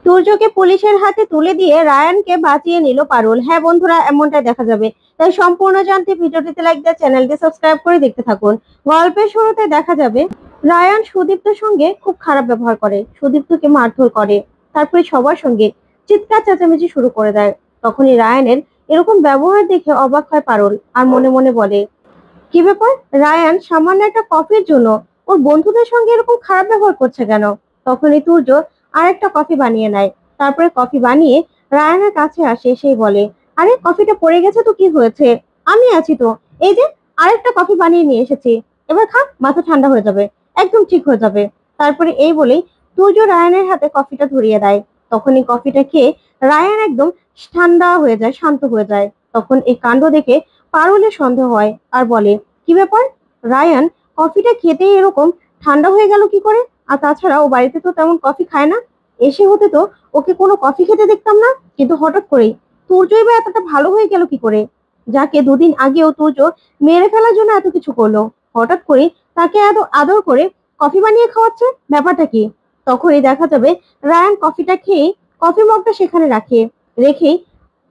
সূর্যকে পুলিশের হাতে তুলে দিয়ে রায়ানকে বাঁচিয়ে নিল পারুল। হ্যাঁ বন্ধুরা, এমনটাই দেখা যাবে। তাই সম্পূর্ণ জানতে ভিডিওটিতে লাইক দিয়ে চ্যানেলটি সাবস্ক্রাইব করে দেখতে থাকুন। গল্পের শুরুতে দেখা যাবে রায়ান সুদীপ্তর সঙ্গে খুব খারাপ ব্যবহার করে, সুদীপ্তকে মারধর করে, তারপরে সবার সঙ্গে চিৎকার চেঁচামেচি শুরু করে দেয়। তখনই রায়ানের এরকম ব্যবহার দেখে অবাক হয় পারুল আর মনে মনে বলে, কি ব্যাপার, রায়ান সামান্য একটা কফির জন্য ওর বন্ধুদের সঙ্গে এরকম খারাপ ব্যবহার করছে কেন? তখনই তুর্য আরেকটা কফি বানিয়ে নেয়। তারপরে কফি বানিয়ে রায়ানের কাছে আসে, সেই বলে, আরে কফিটা পড়ে গেছে তো কি হয়েছে, আমি আছি তো, এই যে আরেকটা কফি বানিয়ে নিয়ে এসেছি, এবার খা, মাথা ঠান্ডা হয়ে যাবে, একদম ঠিক হয়ে যাবে। তারপরে এই বলেই তুর্য রায়ানের হাতে কফিটা ধরিয়ে দেয়। তখনই কফিটা খেয়ে রায়ান একদম ঠান্ডা হয়ে যায়, শান্ত হয়ে যায়। তখন এই কাণ্ড দেখে পারুলের সন্দেহ হয় আর বলে, কি ব্যাপার, রায়ান কফিটা খেতেই এরকম ঠান্ডা হয়ে গেল কি করে? আর তাছাড়া ও বাড়িতে তো তেমন কফি খায় না, এসে হতে তো ওকে কোনো কফি খেতে দেখতাম না, কিন্তু হঠাৎ করেই তুর্যই বা এতটা ভালো হয়ে গেল কি করে? যাকে দুদিন আগেও তুর্য মেরে ফেলার জন্য এত কিছু করলো, হঠাৎ করে তাকে এত আদর করে কফি বানিয়ে খাওয়াচ্ছে, ব্যাপারটা কি? তখনই দেখা যাবে রায়ান কফিটা খেয়ে কফি মগটা সেখানে রেখেই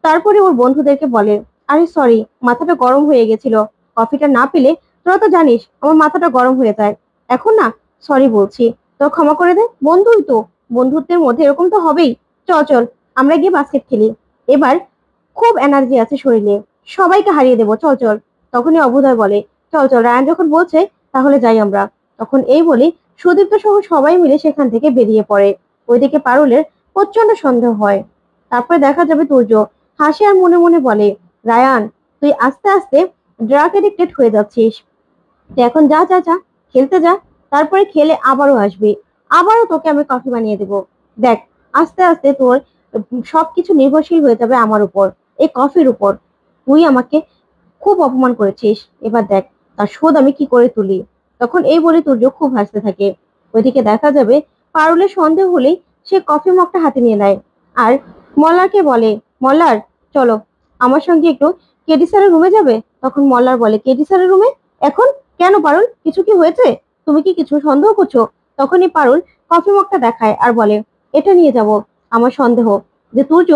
তারপরে ওর বন্ধুদেরকে বলে, আরে সরি, মাথাটা গরম হয়ে গেছিল, কফিটা না পেলে তোরা তো জানিস আমার মাথাটা গরম হয়ে যায়, এখন না সরি বলছি, তো ক্ষমা করে দে, বন্ধুই তো, বন্ধুত্বের মধ্যে এরকম তো হবেই। চল চল, আমরা গিয়ে বাস্কেট খেলি, এবার খুব এনার্জি আছে শরীরে, সবাইকে হারিয়ে দেবো, চল চল। তখনই অভুদয় বলে, চল চল, রায়ান যখন বলছে তাহলে যাই আমরা। তখন এই বলি সুদীপ্ত সহ সবাই মিলে সেখান থেকে বেরিয়ে পড়ে। ওইদিকে পারুলের প্রচন্ড সন্দেহ হয়। তারপরে দেখা যাবে তুর্য হাসি আর মনে মনে বলে, রায়ান, তুই আস্তে আস্তে ড্রাগ এডিক্টেড হয়ে যাচ্ছিস, তুই এখন যা যা যা, খেলতে যা, তারপরে খেলে আবারও আসবি, আবারও তোকে আমি কফি বানিয়ে দেবো। দেখ, আস্তে আস্তে তোর সবকিছু নির্ভরশীল হয়ে যাবে আমার উপর, এই কফির উপর। তুই আমাকে খুব অপমান করেছিস, এবার দেখ তার শোধ আমি কি করে তুলি। তখন এই বলে তুর্য খুব হাসতে থাকে। ওইদিকে দেখা যাবে পারুলের সন্দেহ হলেই সে কফি মগটা হাতে নিয়ে নেয় আর মল্লারকে বলে, মল্লার, চলো আমার সঙ্গে একটু কেডি স্যারের রুমে যাবে? তখন মল্লার বলে, কেডি স্যারের রুমে? এখন? কেন পারুল, কিছু কি হয়েছে? তুমি কি কিছু সন্দেহ করছো? তখনই পারুল কফি মগটা দেখায় আর বলে, এটা নিয়ে যাব, আমার সন্দেহ যে তুর্য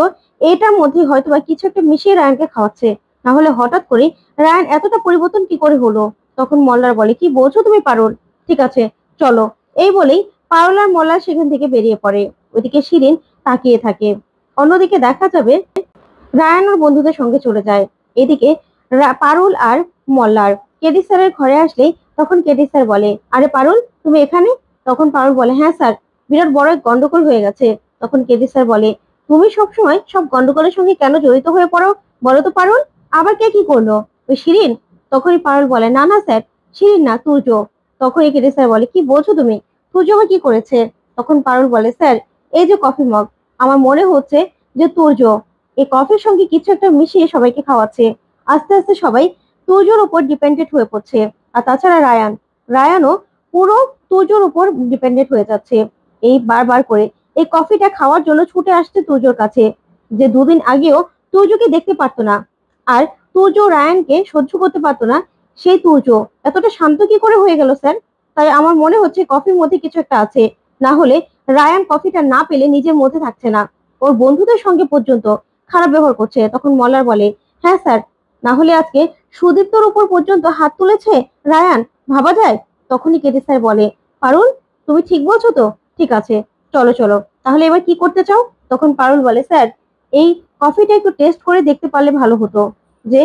এটার মধ্যে হয়তো বা কিছু একটা মিশিয়ে রায়ানকে খাওয়াচ্ছে, না হলে হঠাৎ করে রায়ান এতটা পরিবর্তন কি করে হলো? তখন মল্লার বলে, কি বলছো তুমি পারুল, ঠিক আছে চলো। এই বলেই পারুল আর মল্লার সেখান থেকে বেরিয়ে পড়ে। ওইদিকে শিরিন তাকিয়ে থাকে। অন্যদিকে দেখা যাবে রায়ান ওর বন্ধুদের সঙ্গে চলে যায়। এদিকে পারুল আর মল্লার কেডি স্যারের ঘরে আসলেই তখন কেডি স্যার বলে, আরে পারুল, তুমি এখানে? তখন পারুল বলে, হ্যাঁ স্যার, বিরাট বড় এক গন্ডগোল হয়ে গেছে। তখন কেডি স্যার বলে, তুমি সবসময় সব গন্ডগোলের সঙ্গে কেন জড়িত হয়ে পড়ো, বলো তো পারুল, আবার কে কি করলো, ওই শিরিন? তখনই পারুল বলে, না না স্যার, শিরিন না, তুর্য। তখনই কেডি স্যার বলে, কি বলছো তুমি, তুর্য আবার কি করেছে? তখন পারুল বলে, স্যার, এই যে কফি মগ, আমার মনে হচ্ছে যে তুর্য এই কফির সঙ্গে কিছু একটা মিশিয়ে সবাইকে খাওয়াচ্ছে। আস্তে আস্তে সবাই তুর্যর উপর ডিপেন্ডেন্ট হয়ে পড়ছে। আর তাছাড়া রায়ানও পুরো তুর্যর উপর ডিপেন্ডেন্ট হয়ে যাচ্ছে। এই বারবার করে এই কফিটা খাওয়ার জন্য ছুটে আসছে তুর্যর কাছে, যে দুদিন আগেও তুর্যকে দেখতে পারতো না, আর তুর্য রায়ানকে সহ্য করতে পারতো না, সেই তুর্য এতটা শান্ত কি করে হয়ে গেল স্যার? তাই আমার মনে হচ্ছে কফির মধ্যে কিছু একটা আছে, না হলে রায়ান কফিটা না পেলে নিজের মধ্যে থাকছে না, ওর বন্ধুদের সঙ্গে পর্যন্ত খারাপ ব্যবহার করছে। তখন মলার বলে, হ্যাঁ স্যার, না হলে আজকে সুদীপ্তর উপর পর্যন্ত হাত তুলেছে রায়ান, ভাবা যায়। তখনই কেটি স্যার বলে, পারুল, তুমি ঠিক বলছো তো? ঠিক আছে, চলো চলো, তাহলে এবার কি করতে চাও? তখন পারুল বলে, স্যার, এই কফিটা একটু টেস্ট করে দেখতে পারলে ভালো হতো, যে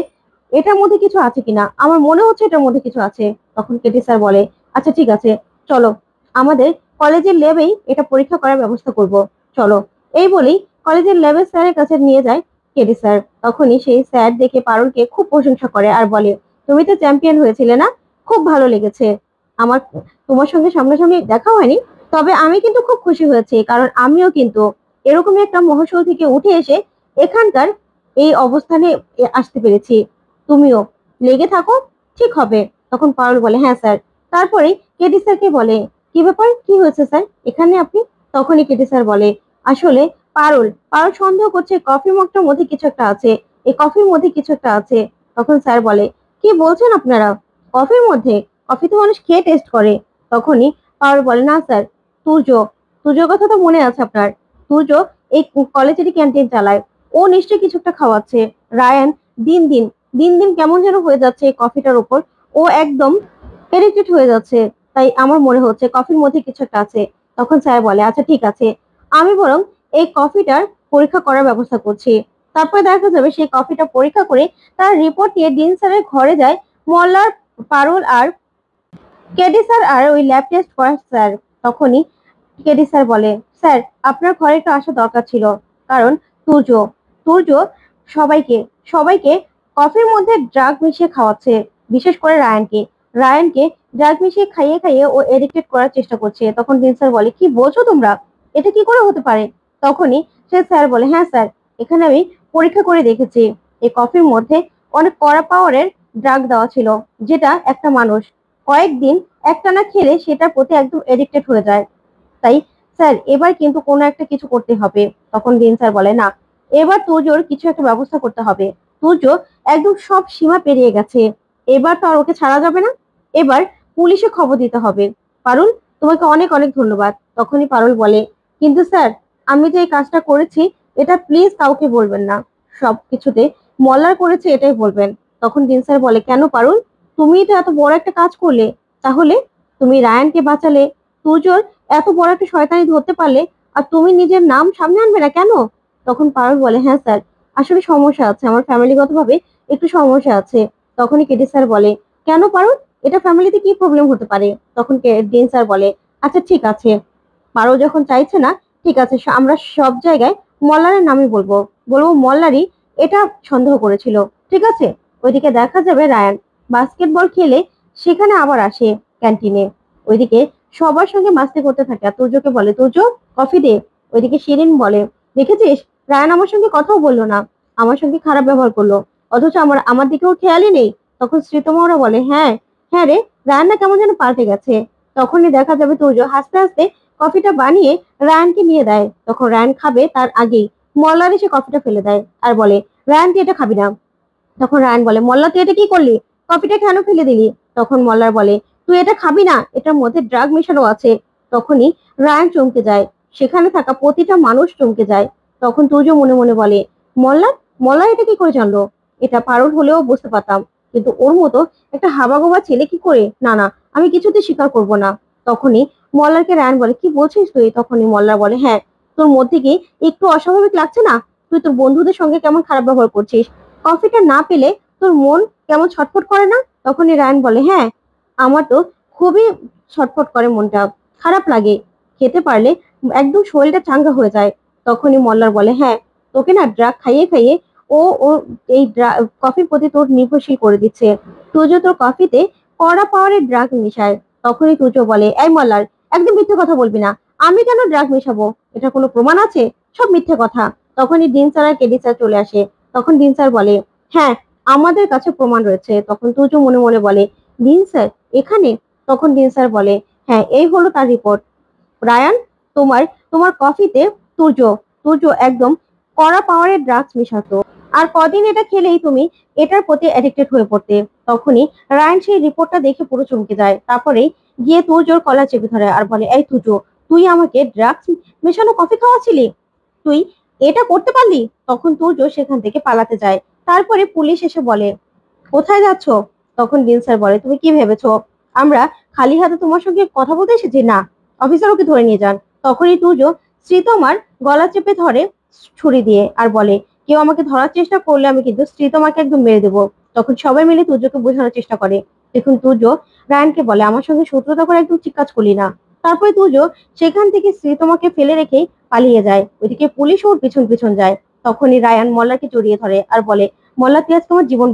এটার মধ্যে কিছু আছে কিনা, আমার মনে হচ্ছে এটার মধ্যে কিছু আছে। তখন কেটি স্যার বলে, আচ্ছা ঠিক আছে, চলো আমাদের কলেজের ল্যাবেই এটা পরীক্ষা করার ব্যবস্থা করব, চলো। এই বলেই কলেজের ল্যাবের স্যারের কাছে নিয়ে যায় কেডি স্যার। তখনই সেই স্যার দেখে পারুলকে খুব প্রশংসা করে আর বলে, তুমি তো চ্যাম্পিয়ন হয়েছিলে না, খুব ভালো লেগেছে আমার, তোমার সঙ্গে সামনাসামনি দেখা হয়নি, তবে আমি কিন্তু খুব খুশি হয়েছি, কারণ আমিও কিন্তু এরকমই একটা মহাশয় থেকে উঠে এসে এখানকার এই অবস্থানে আসতে পেরেছি, তুমিও লেগে থাকো, ঠিক হবে। তখন পারুল বলে, হ্যাঁ স্যার। তারপরে কেডি স্যারকে বলে, কি ব্যাপার, কি হয়েছে স্যার এখানে আপনি? তখনই কেডি স্যার বলে, আসলে পারুল পারুল সন্দেহ করছে কফি মগটার মধ্যে কিছু একটা আছে, এই কফির মধ্যে কিছু একটা আছে। তখন স্যার বলে, কি বলছেন আপনারা, কফির মধ্যে? কফি তো মানুষ খেয়ে টেস্ট করে। তখনই পারুল বলে, না স্যার, তুর্য, তুর্যর কথা তো মনে আছে আপনার, তুর্য এই কলেজেরই ক্যান্টিন চালায়, ও নিশ্চয়ই কিছু একটা খাওয়াচ্ছে। রায়ান দিন দিন কেমন যেন হয়ে যাচ্ছে এই কফিটার উপর, ও একদম এডিক্টেড হয়ে যাচ্ছে। তাই আমার মনে হচ্ছে কফির মধ্যে কিছু একটা আছে। তখন স্যার বলে, আচ্ছা ঠিক আছে, আমি বরং এই কফিটার পরীক্ষা করার ব্যবস্থা করছি। তারপরে দেখা যাবে সেই কফিটা পরীক্ষা করে তার রিপোর্ট নিয়ে ডিন স্যারের ঘরে যায় মল্লার, পারুল আর কেডি স্যার আর ওই ল্যাব টেস্ট করা স্যার। তখনই কেডি স্যার বলে, স্যার আপনার ঘরে একটু আসা দরকার ছিল, কারণ তুর্য তুর্য সবাইকে সবাইকে কফির মধ্যে ড্রাগ মিশিয়ে খাওয়াচ্ছে, বিশেষ করে রায়ানকে ড্রাগ মিশিয়ে খাইয়ে খাইয়ে ও এডিক্টেড করার চেষ্টা করছে। তখন ডিন স্যার বলে, কি বলছো তোমরা, এটা কি করে হতে পারে? তখনই সে স্যার বলে, হ্যাঁ স্যার, এখানে আমি পরীক্ষা করে দেখেছি, এই কফির মধ্যে অনেক কড়া পাওয়ারের ড্রাগ দেওয়া ছিল, যেটা একটা মানুষ কয়েকদিন একটানা খেলে সেটার প্রতি একদম এডিক্টেড হয়ে যায়। তাই স্যার এবার কিন্তু কোনো একটা কিছু করতে হবে। তখন ডিন স্যার বলে, না, এবার তুর্যর কিছু একটা ব্যবস্থা করতে হবে। তুর্য একদম সব সীমা পেরিয়ে গেছে, এবার তো আর ওকে ছাড়া যাবে না, এবার পুলিশে খবর দিতে হবে। পারুল, তোমাকে অনেক অনেক ধন্যবাদ। তখনই পারুল বলে, কিন্তু স্যার আমি যে এই কাজটা করেছি এটা প্লিজ কাউকে বলবেন না, সবকিছুতে মল্লার করেছে এটাই বলবেন। তখন ডিন স্যার বলে, কেন পারুল, তুমি তো এত বড় একটা কাজ করলে, তাহলে তুমি রায়ানকে বাঁচালে, তুর্যর এত বড় একটা শয়তানি ধরতে পারলে, আর তুমি নিজের নাম সামনে আনবে না কেন? তখন পারুল বলে, হ্যাঁ স্যার, আসলে সমস্যা আছে, আমার ফ্যামিলিগত ভাবে একটু সমস্যা আছে। তখনই কেডি স্যার বলে, কেন পারুল, এটা ফ্যামিলিতে কি প্রবলেম হতে পারে? তখন ডিন স্যার বলে, আচ্ছা ঠিক আছে, পারুল যখন চাইছে না, ঠিক আছে, আমরা সব জায়গায় মল্লারের নামই বলবো, মল্লারই এটা সন্দেহ করেছিল, ঠিক আছে। ওইদিকে দেখা যাবে রায়ান বাস্কেটবল খেলে সেখানে আবার আসে ক্যান্টিনে, ওইদিকে সবার সঙ্গে মাস্তি করতে থাকে। আর তুর্যকে বলে, তুর্য কফি দে। ওইদিকে শিরিন বলে, দেখেছিস, রায়ান আমার সঙ্গে কথাও বললো না, আমার সঙ্গে খারাপ ব্যবহার করলো, অথচ আমার দিকেও খেয়ালই নেই। তখন শ্রীতমাওরা বলে, হ্যাঁ হ্যাঁ রে, রায়ান না কেমন যেন পাল্টে গেছে। তখনই দেখা যাবে তুর্য হাসতে হাসতে কফিটা বানিয়ে রায়ানকে নিয়ে দেয়। তখন রায়ান খাবে তার আগেই মল্লার এসে কফিটা ফেলে দেয় আর বলে, রায়ান তুই এটা খাবি না। তখন রায়ান বলে, মল্লা তুই এটা কি করলি, কফিটা কেন ফেলে দিলি? তখন মল্লার বলে, তুই এটা খাবি না, এটার মধ্যে ড্রাগ মেশানো আছে। তখনই রায়ান চমকে যায়, সেখানে থাকা প্রতিটা মানুষ চমকে যায়। তখন তুর্য মনে মনে বলে, মল্লা মল্লা এটা কি করে জানলো? এটা পারুল হলেও বুঝতে পারতাম, কিন্তু ওর মতো একটা হাবাগোবা ছেলে কি করে, না না, আমি কিছুতে স্বীকার করব না। তখনই মল্লারকে রায়ান বলে, কি বলছিস তুই? তখনই মল্লার বলে, হ্যাঁ, তোর মধ্যে কি একটু অস্বাভাবিক লাগছে না? তুই তোর বন্ধুদের সঙ্গে কেমন খারাপ ব্যবহার করছিস, কফিটা না পেলে তোর মন কেমন ছটফট করে না? তখনই রায়ান বলে, হ্যাঁ, আমার তো খুবই ছটফট করে, মনটা খারাপ লাগে, খেতে পারলে একদম শরীরটা চাঙ্গা হয়ে যায়। তখনই মল্লার বলে, হ্যাঁ, তোকে না ড্রাগ খাইয়ে খাইয়ে ও ও এই কফির প্রতি তোর নির্ভরশীল করে দিচ্ছে। তুজো তোর কফিতে কড়া পাওয়ারের ড্রাগ মিশায়। তখনই তুজো বলে, এই মল্লার, একদম মিথ্যে কথা বলবি না, আমি কেন ড্রাগ মিশাবো, এটা কোনো প্রমাণ আছে? সব মিথ্যে কথা। তখনই ডিন স্যার আর কেডি স্যার চলে আসে। তখন ডিন স্যার বলে, হ্যাঁ, আমাদের কাছে প্রমাণ রয়েছে। তখন তুজো মনে মনে বলে, ডিন স্যার এখানে? তখন ডিন স্যার বলে, হ্যাঁ, এই হলো তার রিপোর্ট। রায়ান, তোমার তোমার কফিতে তুর্য তুর্য একদম কড়া পাওয়ারের ড্রাগস মিশাতো, আর কদিন এটা খেলেই তুমি এটার প্রতি অ্যাডিক্টেড হয়ে পড়তে। তখনই রায়ান সেই রিপোর্টটা দেখে পুরো চমকে যায়। তারপরে গিয়ে তুর্যর কলা চেপে ধরে আর বলে, এই তুর্য, তুই আমাকে ড্রাগস মেশানো কফি খাওয়াছিলি, তুই এটা করতে পারলি? তখন তুর্য সেখান থেকে পালাতে যায়। তারপরে পুলিশ এসে বলে, কোথায় যাচ্ছ? তখন ডিন স্যার বলে, তুমি কি ভেবেছো আমরা খালি হাতে তোমার সঙ্গে কথা বলতে এসেছি? না, অফিসার ওকে ধরে নিয়ে যান। তখনই তুজো শ্রীতমার গলা চেপে ধরে ছুরি দিয়ে আর বলে, কেউ আমাকে ধরার চেষ্টা করলে আমি কিন্তু শ্রীতমাকে একদম মেরে দেবো। তখন সবাই মিলে তুজোকে বোঝানোর চেষ্টা করে। দেখুন তুজো রায়ানকে বলে, আমার সঙ্গে শত্রুতা করে একদম ঠিক কাজ করলি না। তারপরে তুজো সেখান থেকে শ্রীতমাকে ফেলে রেখেই পালিয়ে যায়। ওইদিকে পুলিশ ওর পিছন পিছন যায়। তখনই রায়ান মল্লারকে জড়িয়ে ধরে আর বলে, মল্লা তুই আজকে আমার জীবন